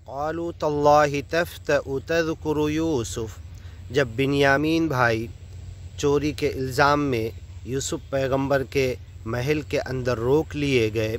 قالوا تاللہ تفتؤا تذکر یوسف، جب بنیامین بھائی چوری کے الزام میں یوسف پیغمبر کے محل کے اندر روک لیے گئے،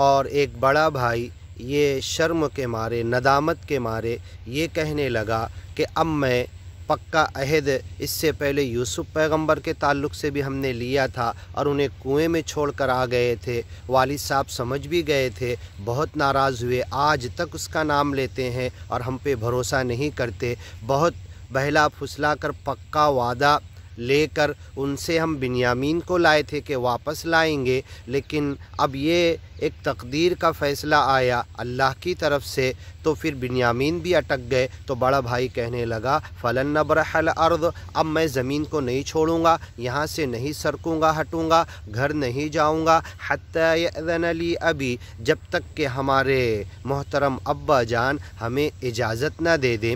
اور ایک بڑا بھائی یہ شرم کے مارے، ندامت کے مارے یہ کہنے لگا کہ اب میں پکا عہد اس سے پہلے یوسف پیغمبر کے تعلق سے بھی ہم نے لیا تھا، اور انہیں کنویں میں چھوڑ کر آ گئے تھے، والد صاحب سمجھ بھی گئے تھے، بہت ناراض ہوئے، آج تک اس کا نام لیتے ہیں اور ہم پہ بھروسہ نہیں کرتے، بہت بہلا پھسلا کر پکا وعدہ لے کر ان سے ہم بنیامین کو لائے تھے کہ واپس لائیں گے، لیکن اب یہ ایک تقدیر کا فیصلہ آیا اللہ کی طرف سے، تو پھر بنیامین بھی اٹک گئے۔ تو بڑا بھائی کہنے لگا فلن نبرح الارض، اب میں زمین کو نہیں چھوڑوں گا، یہاں سے نہیں سرکوں گا، ہٹوں گا، گھر نہیں جاؤں گا، حتی یأذن لی ابی، جب تک کہ ہمارے محترم ابا جان ہمیں اجازت نہ دے دیں۔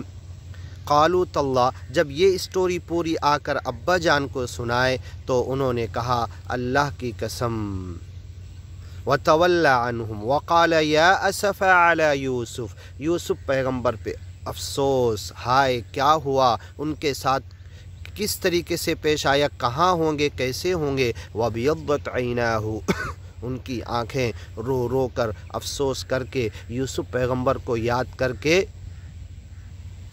قالوا تاللہ، جب یہ اسٹوری پوری آ کر ابا جان کو سنائے تو انہوں نے کہا اللہ کی قسم، وتولى عنهم وقال یا اسف علی یوسف، یوسف پیغمبر پہ افسوس، ہائے کیا ہوا، ان کے ساتھ کس طریقے سے پیش آیا، کہاں ہوں گے، کیسے ہوں گے، وابیضت عیناہ، ان کی آنکھیں رو رو کر افسوس کر کے یوسف پیغمبر کو یاد کر کے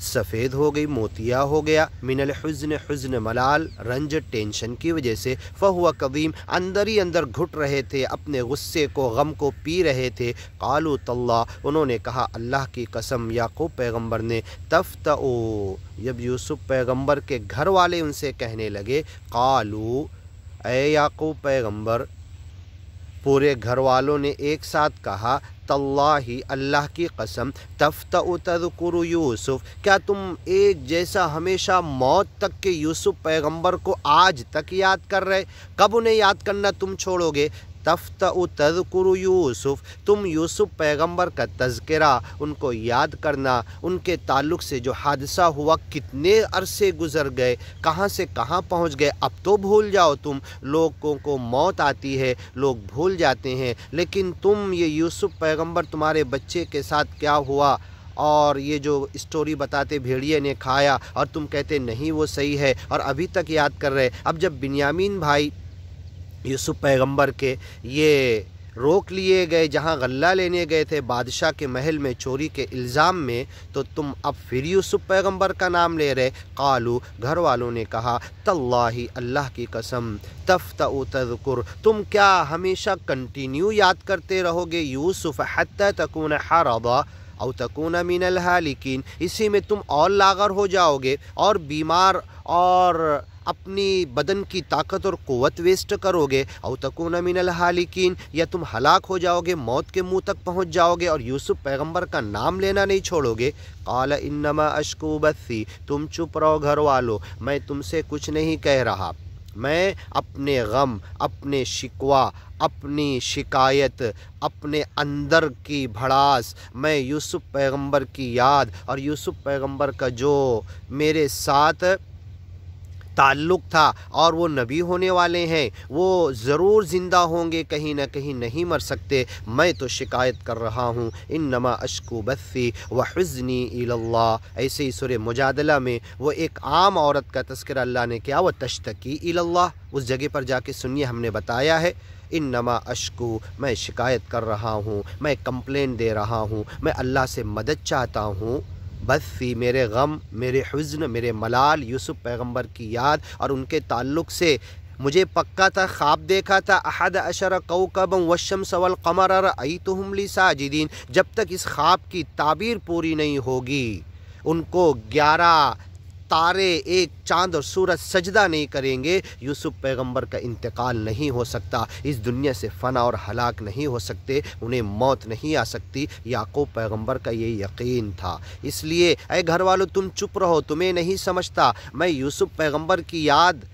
سفید ہو گئی، موتیا ہو گیا، من الحزن، حزن ملال، رنج ٹینشن کی وجہ سے، فہو کظیم، اندر ہی اندر گھٹ رہے تھے، اپنے غصے کو، غم کو پی رہے تھے۔ قالوا تاللہ، انہوں نے کہا اللہ کی قسم، یعقوب پیغمبر نے، تفتؤا، جب یوسف پیغمبر کے گھر والے ان سے کہنے لگے، قالوا، اے یعقوب پیغمبر، پورے گھر والوں نے ایک ساتھ کہا، تاللہ، اللہ کی قسم، تفتؤا تذکر یوسف، کیا تم ایک جیسا ہمیشہ موت تک کے یوسف پیغمبر کو آج تک یاد کر رہے، کب انہیں یاد کرنا تم چھوڑو گے؟ تفتؤا تذکر یوسف، تم یوسف پیغمبر کا تذکرہ، ان کو یاد کرنا، ان کے تعلق سے جو حادثہ ہوا، کتنے عرصے گزر گئے، کہاں سے کہاں پہنچ گئے، اب تو بھول جاؤ تم، لوگوں کو موت آتی ہے، لوگ بھول جاتے ہیں، لیکن تم یہ یوسف پیغمبر تمہارے بچے کے ساتھ کیا ہوا، اور یہ جو اسٹوری بتاتے بھیڑیے نے کھایا، اور تم کہتے نہیں وہ صحیح ہے، اور ابھی تک یاد کر رہے۔ اب جب بنیامین بھائی یوسف پیغمبر کے یہ روک لیے گئے جہاں غلہ لینے گئے تھے بادشاہ کے محل میں چوری کے الزام میں، تو تم اب پھر یوسف پیغمبر کا نام لے رہے۔ قالوا، گھر والوں نے کہا، تاللہ، اللہ کی قسم، تفتؤا تذکر، تم کیا ہمیشہ کنٹینیو یاد کرتے رہو گے یوسف، حتی تکون حرضا او تکون من الھالکین، اسی میں تم اور لاغر ہو جاؤ گے، اور بیمار، اور اپنی بدن کی طاقت اور قوت ویسٹ کرو گے، او تکون من الھالکین، یا تم ہلاک ہو جاؤ گے، موت کے منہ تک پہنچ جاؤ گے، اور یوسف پیغمبر کا نام لینا نہیں چھوڑو گے۔ قال انما اشکو بثی، تم چپ رہو گھر والو، میں تم سے کچھ نہیں کہہ رہا، میں اپنے غم، اپنے شکوہ، اپنی شکایت، اپنے اندر کی بھڑاس، میں یوسف پیغمبر کی یاد، اور یوسف پیغمبر کا جو میرے ساتھ تعلق تھا، اور وہ نبی ہونے والے ہیں، وہ ضرور زندہ ہوں گے، کہیں نہ کہیں نہیں مر سکتے، میں تو شکایت کر رہا ہوں، انما اشکو بثی وحزنی الی اللہ۔ ایسے ہی سورہ مجادلہ میں وہ ایک عام عورت کا تذکرہ اللہ نے کیا، وہ تشتکی الی اللہ، اس جگہ پر جا کے سنیے، ہم نے بتایا ہے، انما اشکو، میں شکایت کر رہا ہوں، میں کمپلین دے رہا ہوں، میں اللہ سے مدد چاہتا ہوں، بثی، میرے غم، میرے حزن، میرے ملال، یوسف پیغمبر کی یاد اور ان کے تعلق سے مجھے پکا تھا، خواب دیکھا تھا، 11 کوكبا والشمس والقمر رأيتهم لي ساجدين، جب تک اس خواب کی تعبیر پوری نہیں ہوگی، ان کو 11 تارے، ایک چاند اور سورج سجدہ نہیں کریں گے، یوسف پیغمبر کا انتقال نہیں ہو سکتا، اس دنیا سے فنا اور ہلاک نہیں ہو سکتے، انہیں موت نہیں آ سکتی۔ یعقوب پیغمبر کا یہ یقین تھا، اس لیے اے گھر والو تم چپ رہو، تمہیں نہیں سمجھتا میں یوسف پیغمبر کی یاد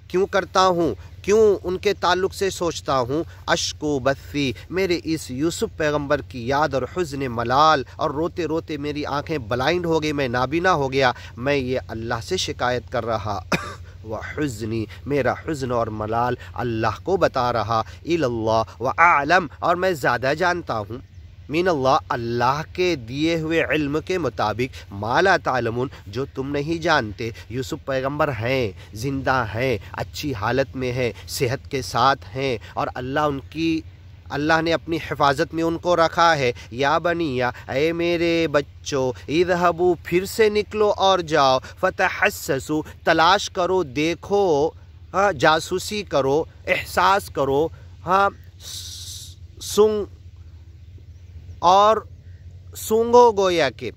کیوں کرتا ہوں، کیوں ان کے تعلق سے سوچتا ہوں، اشکو بثی، میرے اس یوسف پیغمبر کی یاد اور حزن ملال، اور روتے روتے میری آنکھیں بلائنڈ ہو گئی، میں نابینا ہو گیا، میں یہ اللہ سے شکایت کر رہا، وحزنی، میرا حزن اور ملال اللہ کو بتا رہا، الی اللہ، وعلم، اور میں زیادہ جانتا ہوں من اللہ اللہ کے دیے ہوئے علم کے مطابق ما لا تعلمون جو تم نہیں جانتے۔ یوسف پیغمبر ہیں، زندہ ہیں، اچھی حالت میں ہیں، صحت کے ساتھ ہیں، اور اللہ نے اپنی حفاظت میں ان کو رکھا ہے۔ یا بنیا اے میرے بچوں، اذهبوا پھر سے نکلو اور جاؤ، فتحسسوا تلاش کرو، دیکھو، جاسوسی کرو، احساس کرو، سونگو گویا کہ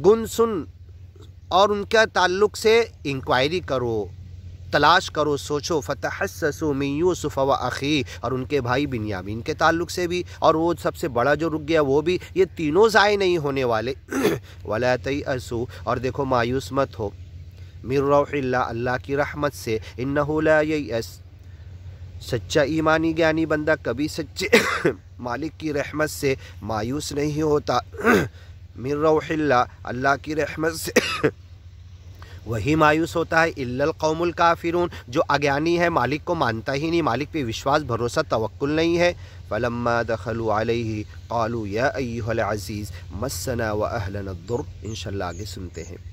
گن سن، اور ان کا تعلق سے انکوائری کرو، تلاش کرو، سوچو۔ فتحسسوا من یوسف و اخی، اور ان کے بھائی بنیامین کے تعلق سے بھی، اور وہ سب سے بڑا جو رک گیا وہ بھی، یہ تینوں ضائع نہیں ہونے والے۔ ولا تیأسوا، اور دیکھو مایوس مت ہو، من روح اللہ اللہ کی رحمت سے، انہ لا ییأس، سچا ایمانی گیانی بندہ کبھی سچے مالک کی رحمت سے مایوس نہیں ہوتا۔ من روح اللہ اللہ کی رحمت سے وہی مایوس ہوتا ہے، الا القوم الکافرون جو اگیانی ہے، مالک کو مانتا ہی نہیں، مالک پہ وشواس بھروسہ توکل نہیں ہے۔ فلما دخلوا علیہ قالوا یا ایھا العزیز مسنا واہلنا الضر، انشاءاللہ آگے سنتے ہیں۔